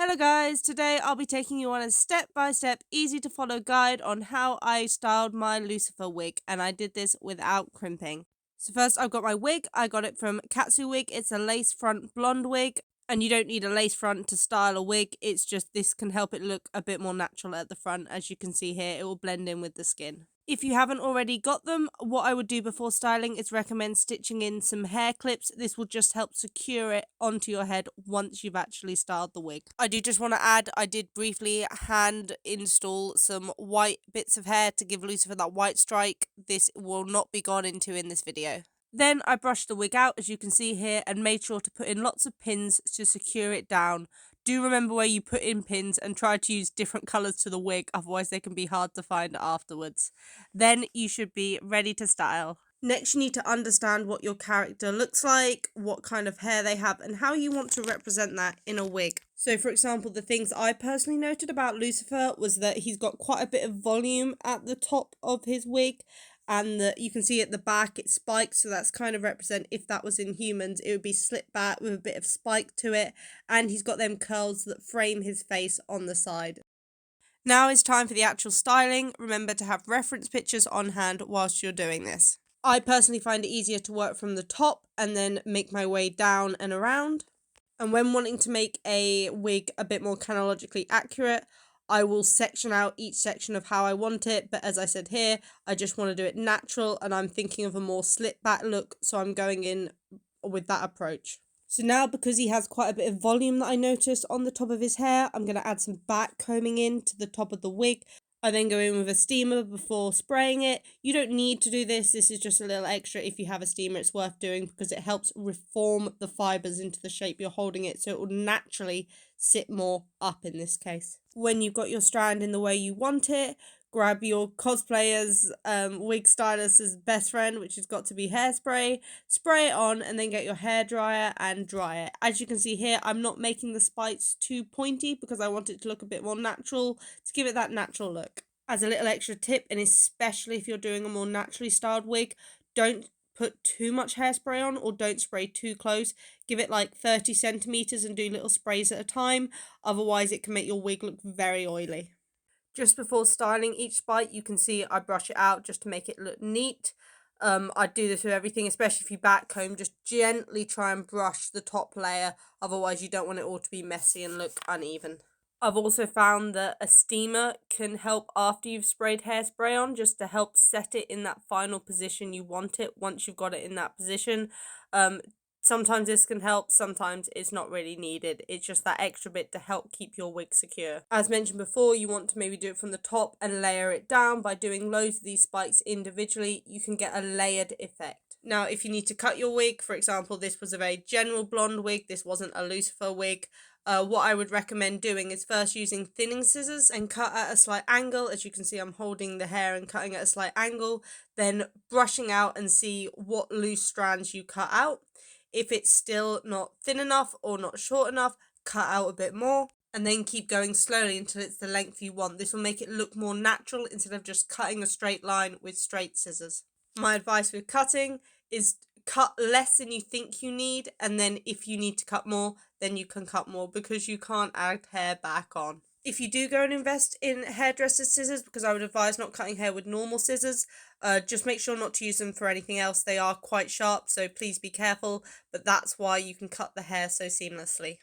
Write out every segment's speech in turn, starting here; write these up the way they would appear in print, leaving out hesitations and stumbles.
Hello guys, today I'll be taking you on a step-by-step, easy-to-follow guide on how I styled my Lucifer wig, and I did this without crimping. So first I've got my wig. I got it from Kasou wig. It's a lace front blonde wig, and you don't need a lace front to style a wig. It's just this can help it look a bit more natural at the front. As you can see here, it will blend in with the skin. If you haven't already got them, what I would do before styling is recommend stitching in some hair clips. This will just help secure it onto your head once you've actually styled the wig. I do just want to add, I did briefly hand install some white bits of hair to give Lucifer that white strike. This will not be gone into in this video. Then I brushed the wig out, as you can see here, and made sure to put in lots of pins to secure it down. Do remember where you put in pins and try to use different colours to the wig, otherwise they can be hard to find afterwards. Then you should be ready to style. Next, you need to understand what your character looks like, what kind of hair they have, and how you want to represent that in a wig. So, for example, the things I personally noted about Lucifer was that he's got quite a bit of volume at the top of his wig, and you can see at the back it spikes, so that's kind of represent if that was in humans, it would be slicked back with a bit of spike to it, and he's got them curls that frame his face on the side. Now is time for the actual styling. Remember to have reference pictures on hand whilst you're doing this. I personally find it easier to work from the top and then make my way down and around. And when wanting to make a wig a bit more chronologically accurate, I will section out each section of how I want it, but as I said here, I just want to do it natural, and I'm thinking of a more slit back look, so I'm going in with that approach. So now, because he has quite a bit of volume that I noticed on the top of his hair, I'm going to add some back combing in to the top of the wig. I then go in with a steamer before spraying it. You don't need to do this. This is just a little extra. If you have a steamer, it's worth doing because it helps reform the fibres into the shape you're holding it, so it will naturally sit more up in this case. When you've got your strand in the way you want it, grab your cosplayer's wig stylist's best friend, which has Got2b hairspray, spray it on, and then get your hair dryer and dry it. As you can see here, I'm not making the spikes too pointy because I want it to look a bit more natural, to give it that natural look. As a little extra tip, and especially if you're doing a more naturally styled wig, don't put too much hairspray on, or don't spray too close. Give it like 30 centimeters and do little sprays at a time, otherwise it can make your wig look very oily. Just before styling each spike, you can see I brush it out just to make it look neat. I do this with everything, especially if you back comb, just gently try and brush the top layer, otherwise you don't want it all to be messy and look uneven. I've also found that a steamer can help after you've sprayed hairspray on, just to help set it in that final position you want it once you've got it in that position. Sometimes this can help, sometimes it's not really needed. It's just that extra bit to help keep your wig secure. As mentioned before, you want to maybe do it from the top and layer it down. By doing loads of these spikes individually, you can get a layered effect. Now, if you need to cut your wig, for example, this was a very general blonde wig, this wasn't a Lucifer wig, what I would recommend doing is first using thinning scissors and cut at a slight angle. As you can see, I'm holding the hair and cutting at a slight angle, then brushing out and see what loose strands you cut out. If it's still not thin enough or not short enough, cut out a bit more, and then keep going slowly until it's the length you want. This will make it look more natural instead of just cutting a straight line with straight scissors. My advice with cutting is cut less than you think you need, and then if you need to cut more, then you can cut more, because you can't add hair back on. If you do go and invest in hairdresser's scissors, because I would advise not cutting hair with normal scissors, just make sure not to use them for anything else. They are quite sharp, so please be careful, but that's why you can cut the hair so seamlessly.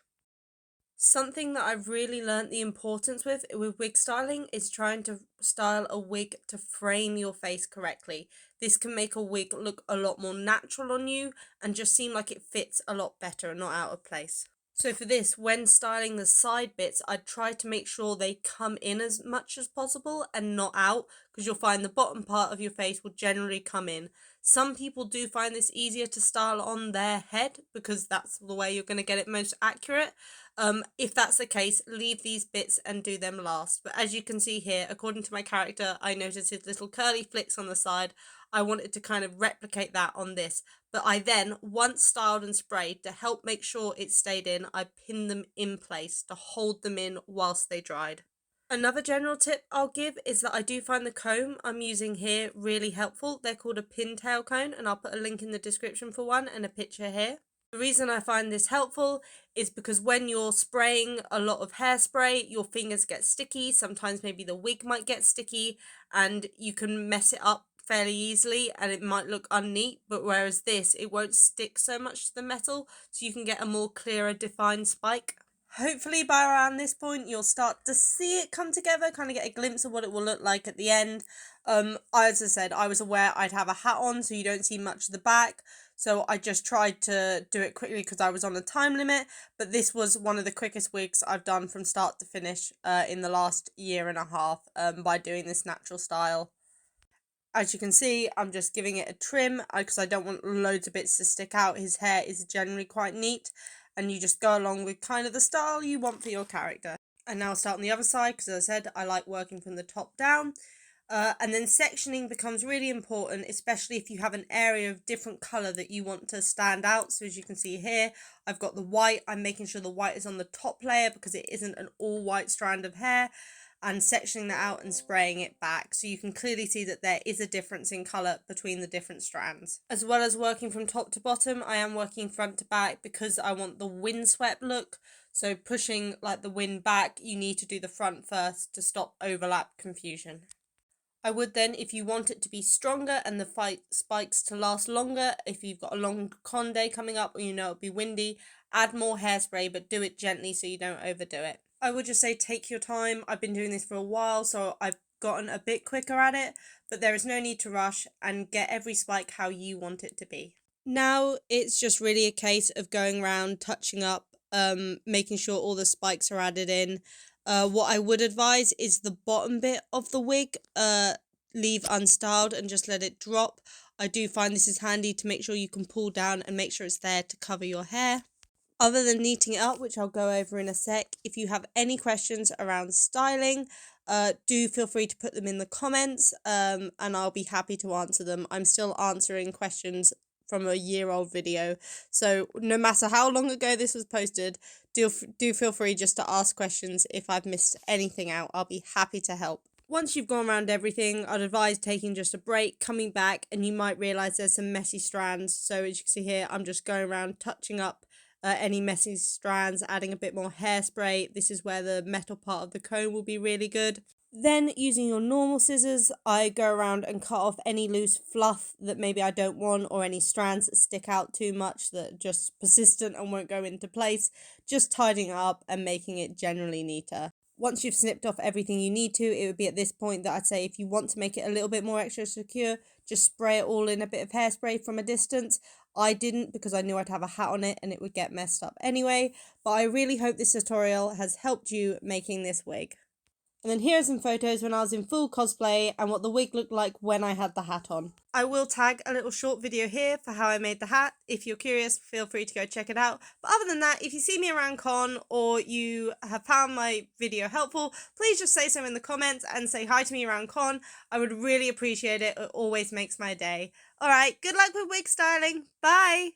Something that I've really learnt the importance with wig styling is trying to style a wig to frame your face correctly. This can make a wig look a lot more natural on you and just seem like it fits a lot better and not out of place. So for this, when styling the side bits, I try to make sure they come in as much as possible and not out, because you'll find the bottom part of your face will generally come in. Some people do find this easier to style on their head because that's the way you're going to get it most accurate. If that's the case, leave these bits and do them last. But as you can see here, according to my character, I noticed his little curly flicks on the side. I wanted to kind of replicate that on this. But I then, once styled and sprayed, to help make sure it stayed in, I pinned them in place to hold them in whilst they dried. Another general tip I'll give is that I do find the comb I'm using here really helpful. They're called a pintail comb, and I'll put a link in the description for one and a picture here. The reason I find this helpful is because when you're spraying a lot of hairspray, your fingers get sticky. Sometimes maybe the wig might get sticky and you can mess it up fairly easily and it might look unneat, but whereas this, it won't stick so much to the metal, so you can get a more clearer defined spike. Hopefully by around this point you'll start to see it come together, kind of get a glimpse of what it will look like at the end. As I said, I was aware I'd have a hat on so you don't see much of the back, so I just tried to do it quickly because I was on a time limit, but this was one of the quickest wigs I've done from start to finish in the last year and a half by doing this natural style. As you can see, I'm just giving it a trim because I don't want loads of bits to stick out. His hair is generally quite neat, and you just go along with kind of the style you want for your character. And now I'll start on the other side because, as I said, I like working from the top down. And then sectioning becomes really important, especially if you have an area of different colour that you want to stand out. So as you can see here, I've got the white. I'm making sure the white is on the top layer because it isn't an all white strand of hair, and sectioning that out and spraying it back so you can clearly see that there is a difference in colour between the different strands. As well as working from top to bottom, I am working front to back because I want the windswept look. So pushing like the wind back, you need to do the front first to stop overlap confusion. I would then, if you want it to be stronger and the spikes to last longer, if you've got a long con day coming up or you know it'll be windy, add more hairspray, but do it gently so you don't overdo it. I would just say take your time. I've been doing this for a while, so I've gotten a bit quicker at it, but there is no need to rush and get every spike how you want it to be. Now it's just really a case of going around, touching up, making sure all the spikes are added in. What I would advise is the bottom bit of the wig, leave unstyled and just let it drop. I do find this is handy to make sure you can pull down and make sure it's there to cover your hair. Other than neating it up, which I'll go over in a sec, if you have any questions around styling, do feel free to put them in the comments, and I'll be happy to answer them. I'm still answering questions from a year-old video, so no matter how long ago this was posted, do feel free just to ask questions. If I've missed anything out, I'll be happy to help. Once you've gone around everything, I'd advise taking just a break, coming back, and you might realise there's some messy strands. So as you can see here, I'm just going around touching up any messy strands, adding a bit more hairspray. This is where the metal part of the comb will be really good. Then using your normal scissors, I go around and cut off any loose fluff that maybe I don't want, or any strands that stick out too much that are just persistent and won't go into place, just tidying it up and making it generally neater. Once you've snipped off everything you need to, it would be at this point that I'd say if you want to make it a little bit more extra secure, just spray it all in a bit of hairspray from a distance. I didn't because I knew I'd have a hat on it and it would get messed up anyway, but I really hope this tutorial has helped you making this wig. And then here are some photos when I was in full cosplay and what the wig looked like when I had the hat on. I will tag a little short video here for how I made the hat. If you're curious, feel free to go check it out. But other than that, if you see me around con or you have found my video helpful, please just say so in the comments and say hi to me around con. I would really appreciate it. It always makes my day. Alright, good luck with wig styling. Bye!